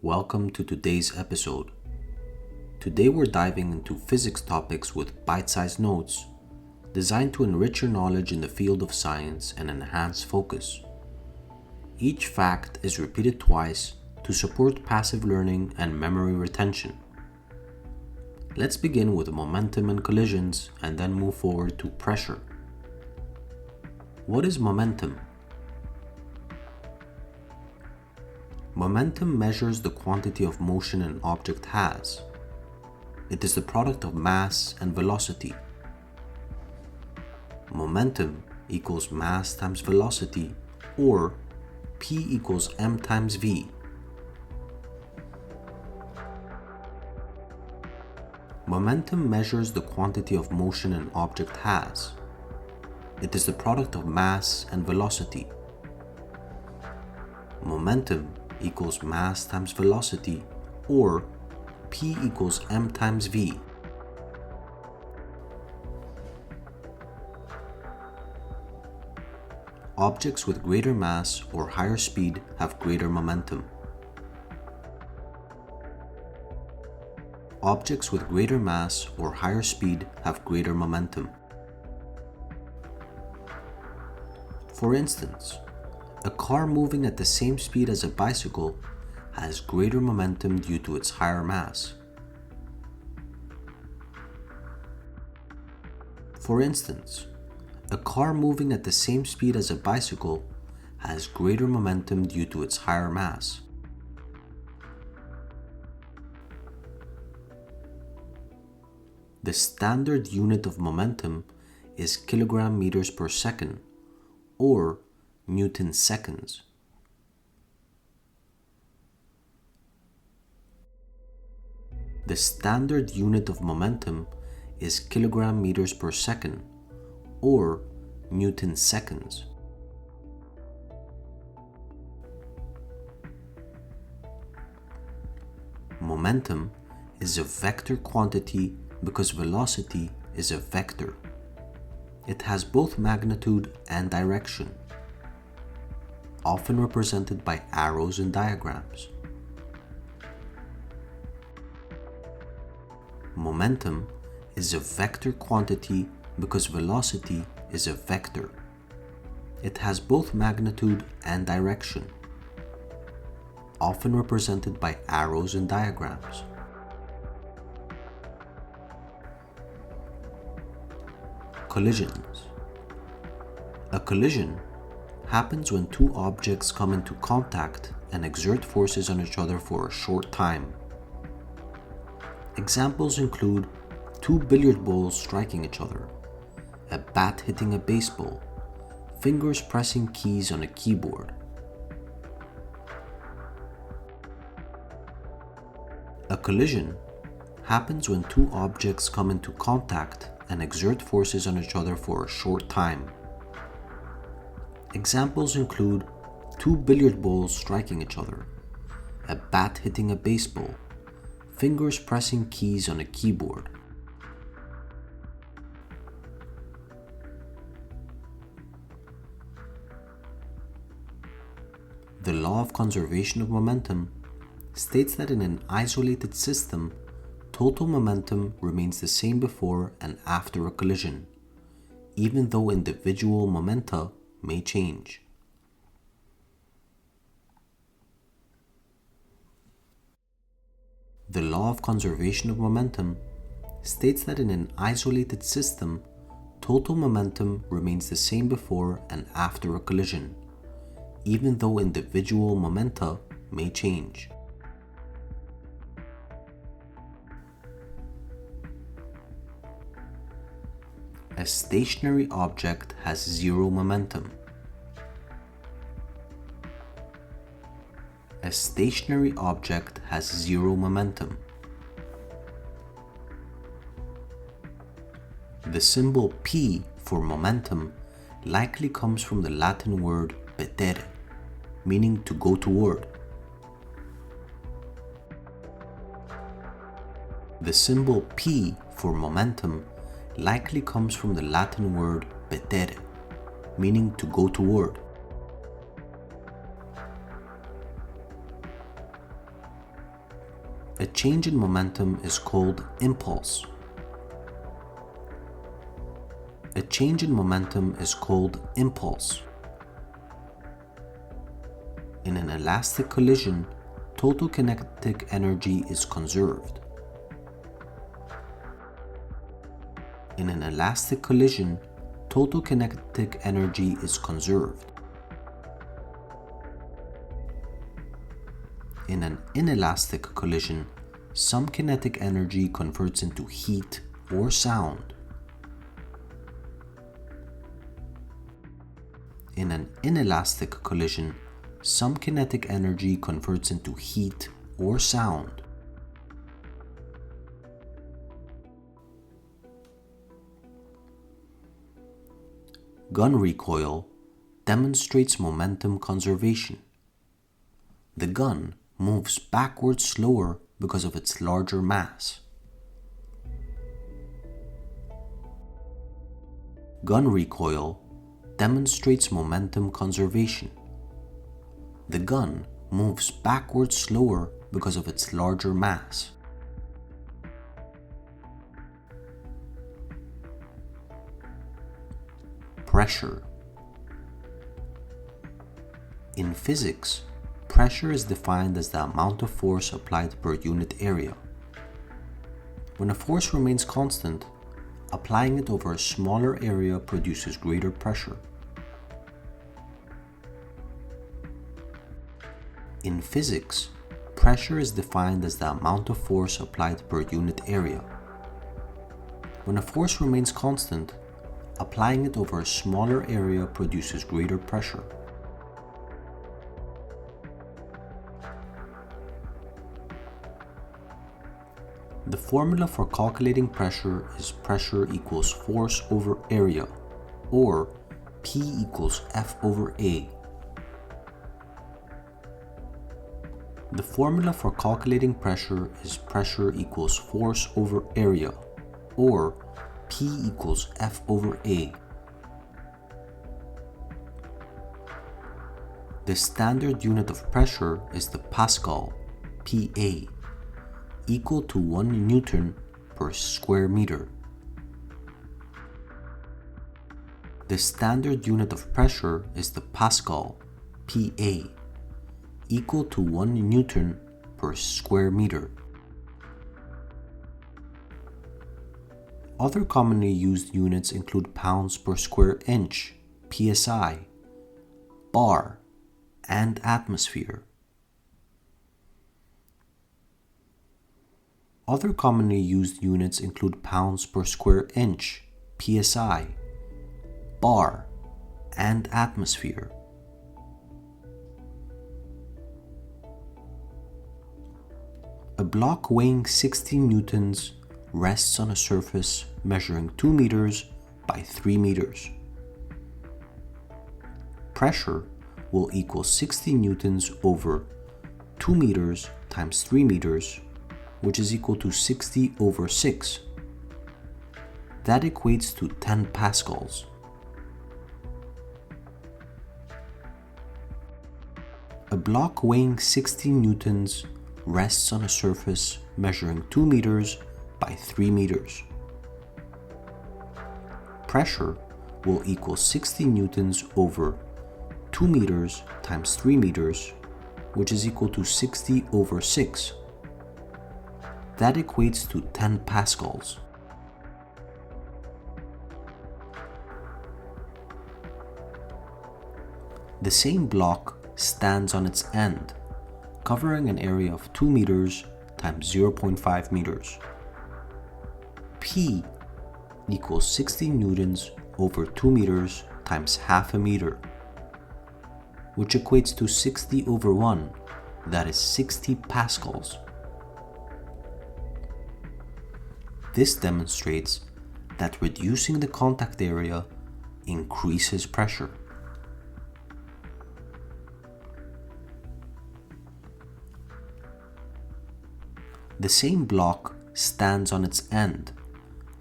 Welcome to today's episode. Today we're diving into physics topics with bite-sized notes designed to enrich your knowledge in the field of science and enhance focus. Each fact is repeated twice to support passive learning and memory retention. Let's begin with momentum and collisions and then move forward to pressure. What is momentum? Momentum measures the quantity of motion an object has. It is the product of mass and velocity. Momentum equals mass times velocity, or P equals m times v. Momentum measures the quantity of motion an object has. It is the product of mass and velocity. Momentum equals mass times velocity, or P equals m times v. Objects with greater mass or higher speed have greater momentum. Objects with greater mass or higher speed have greater momentum. For instance, a car moving at the same speed as a bicycle has greater momentum due to its higher mass. For instance, a car moving at the same speed as a bicycle has greater momentum due to its higher mass. The standard unit of momentum is kilogram meters per second, or Newton seconds. The standard unit of momentum is kilogram meters per second, or Newton seconds. Momentum is a vector quantity because velocity is a vector. It has both magnitude and direction, often represented by arrows and diagrams. Momentum is a vector quantity because velocity is a vector. It has both magnitude and direction, often represented by arrows and diagrams. Collisions. A collision happens when two objects come into contact and exert forces on each other for a short time. Examples include two billiard balls striking each other, a bat hitting a baseball, fingers pressing keys on a keyboard. A collision happens when two objects come into contact and exert forces on each other for a short time. Examples include two billiard balls striking each other, a bat hitting a baseball, fingers pressing keys on a keyboard. The law of conservation of momentum states that in an isolated system, total momentum remains the same before and after a collision, even though individual momenta may change. The law of conservation of momentum states that in an isolated system, total momentum remains the same before and after a collision, even though individual momenta may change. A stationary object has zero momentum. A stationary object has zero momentum. The symbol P for momentum likely comes from the Latin word petere, meaning to go toward. The symbol P for momentum likely comes from the Latin word petere, meaning to go toward. A change in momentum is called impulse. A change in momentum is called impulse. In an elastic collision, total kinetic energy is conserved. In an elastic collision, total kinetic energy is conserved. In an inelastic collision, some kinetic energy converts into heat or sound. In an inelastic collision, some kinetic energy converts into heat or sound. Gun recoil demonstrates momentum conservation. The gun moves backwards slower because of its larger mass. Gun recoil demonstrates momentum conservation. The gun moves backwards slower because of its larger mass. Pressure. In physics, pressure is defined as the amount of force applied per unit area. When a force remains constant, applying it over a smaller area produces greater pressure. In physics, pressure is defined as the amount of force applied per unit area. When a force remains constant, applying it over a smaller area produces greater pressure. The formula for calculating pressure is pressure equals force over area, or P equals F over A. The formula for calculating pressure is pressure equals force over area, or P equals F over A. The standard unit of pressure is the Pascal, PA, equal to 1 Newton per square meter. The standard unit of pressure is the Pascal, PA, equal to 1 Newton per square meter. Other commonly used units include pounds per square inch, PSI, bar, and atmosphere. Other commonly used units include pounds per square inch, PSI, bar, and atmosphere. A block weighing 60 newtons rests on a surface measuring 2 meters by 3 meters. Pressure will equal 60 newtons over 2 meters times 3 meters, which is equal to 60 over 6. That equates to 10 pascals. A block weighing 60 newtons rests on a surface measuring 2 meters by 3 meters. Pressure will equal 60 newtons over 2 meters times 3 meters, which is equal to 60 over 6. That equates to 10 pascals. The same block stands on its end, covering an area of 2 meters times 0.5 meters. P equals 60 newtons over 2 meters times half a meter, which equates to 60 over 1, that is 60 pascals. This demonstrates that reducing the contact area increases pressure. The same block stands on its end,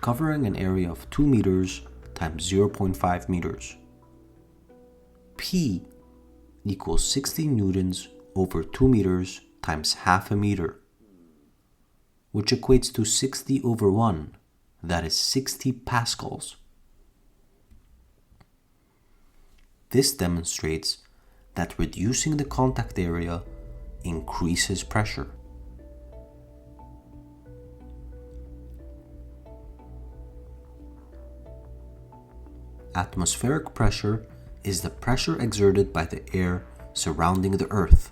covering an area of 2 meters times 0.5 meters. P equals 60 newtons over 2 meters times half a meter, which equates to 60 over 1, that is 60 pascals. This demonstrates that reducing the contact area increases pressure. Atmospheric pressure is the pressure exerted by the air surrounding the Earth.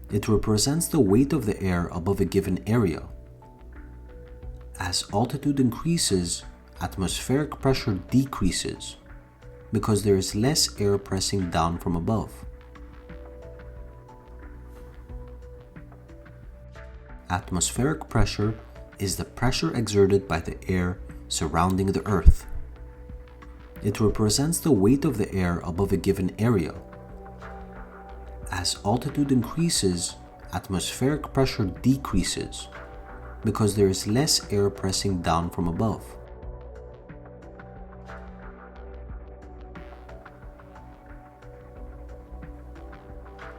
It represents the weight of the air above a given area. As altitude increases, atmospheric pressure decreases because there is less air pressing down from above. Atmospheric pressure is the pressure exerted by the air surrounding the Earth. It represents the weight of the air above a given area. As altitude increases, atmospheric pressure decreases because there is less air pressing down from above.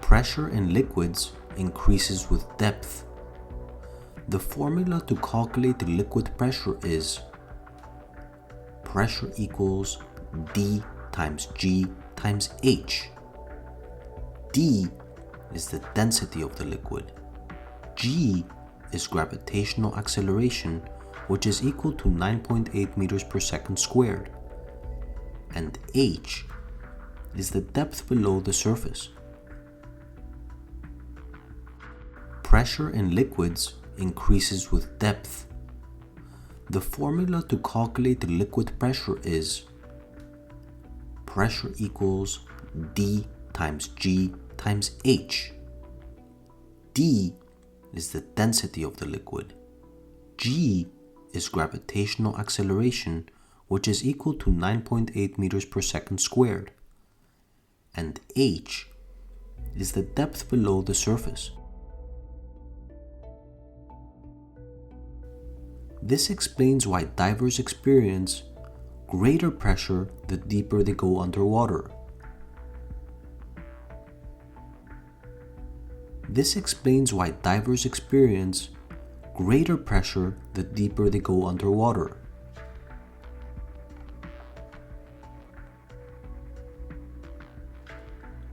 Pressure in liquids increases with depth. The formula to calculate the liquid pressure is pressure equals D times G times H. D is the density of the liquid. G is gravitational acceleration, which is equal to 9.8 meters per second squared. And H is the depth below the surface. Pressure in liquids increases with depth. The formula to calculate the liquid pressure is pressure equals D times G times H. D is the density of the liquid. G is gravitational acceleration, which is equal to 9.8 meters per second squared. And H is the depth below the surface. This explains why divers experience greater pressure the deeper they go underwater. This explains why divers experience greater pressure the deeper they go underwater.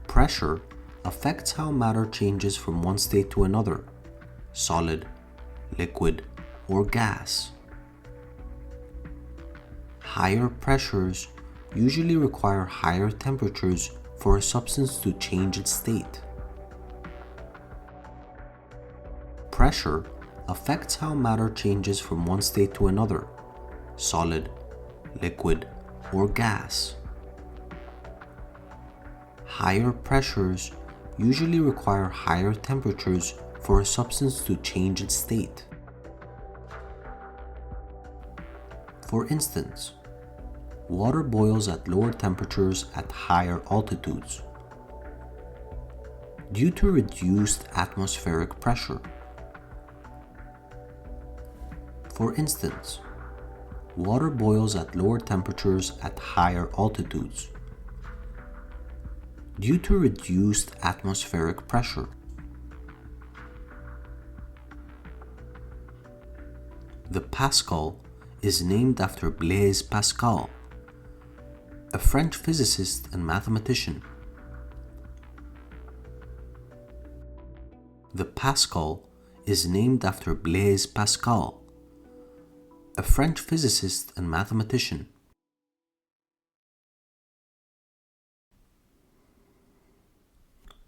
Pressure affects how matter changes from one state to another, solid, liquid, or gas. Higher pressures usually require higher temperatures for a substance to change its state. Pressure affects how matter changes from one state to another, solid, liquid, or gas. Higher pressures usually require higher temperatures for a substance to change its state. For instance, water boils at lower temperatures at higher altitudes due to reduced atmospheric pressure. For instance, water boils at lower temperatures at higher altitudes due to reduced atmospheric pressure. The Pascal is named after Blaise Pascal, a French physicist and mathematician. The Pascal is named after Blaise Pascal, a French physicist and mathematician.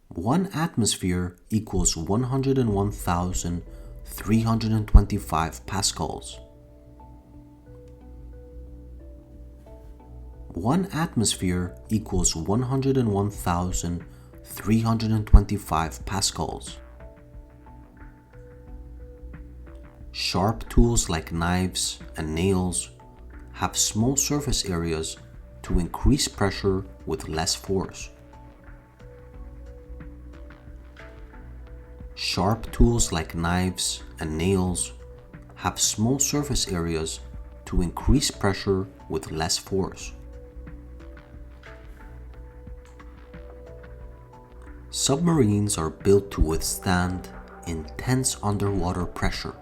One atmosphere equals 101,325 pascals. One atmosphere equals 101,325 pascals. Sharp tools like knives and nails have small surface areas to increase pressure with less force. Sharp tools like knives and nails have small surface areas to increase pressure with less force. Submarines are built to withstand intense underwater pressure.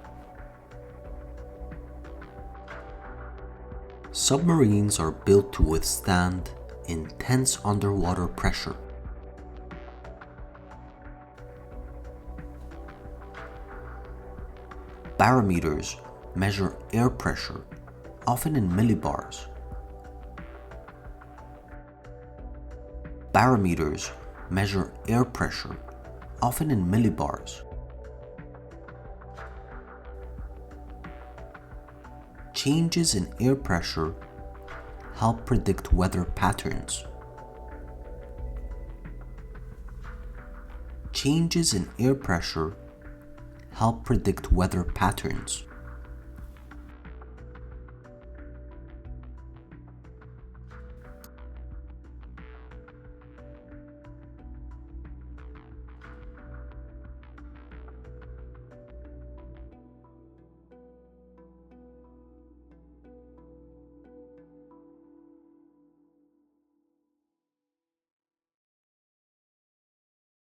Submarines are built to withstand intense underwater pressure. Barometers measure air pressure, often in millibars. Barometers measure air pressure, often in millibars. Changes in air pressure help predict weather patterns. Changes in air pressure help predict weather patterns.